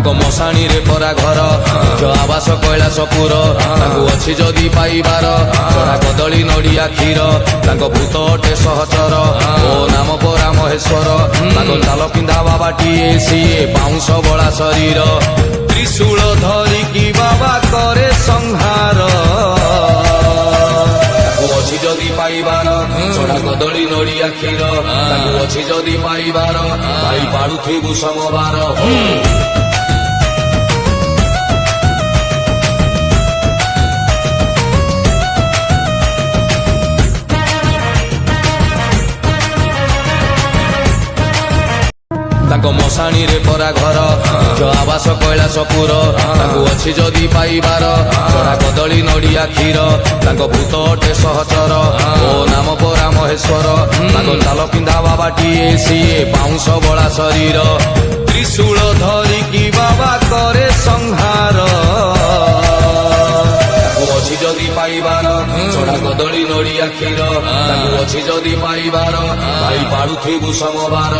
मशाणी रे परा घर निज आवास कैलासपुर अच्छी जदि पाइबार चढ़ा कदली नड़िया क्षीर भूत अटे सहचर ओ नाम परा महेश्वर चाल पिंधा बाबाटीए सीए बाउंश बड़ा शरीर त्रिशूल धरिकी बाबा करे संहार अच्छी जदि पाइबार चढ़ा कदली नड़िया क्षीर अच्छी जदि पाइबार भाई पाड़ुथिबु समबार मशाणी रे परा घर निज आवास कैलासपुर अच्छी जदि पाइबार चढ़ा कदली नड़िया क्षीर भूत अटे सहचर ओ नाम परा महेश्वर चाल पिंधा बाबाटीए सीए बाउंश बड़ा शरीर त्रिशूल धरिकी बाबा करे संहार अच्छी जदि पाइबार चढ़ा कदली नड़िया क्षीर अच्छी जदि पाइबार भाई पाड़ुथिबु समबार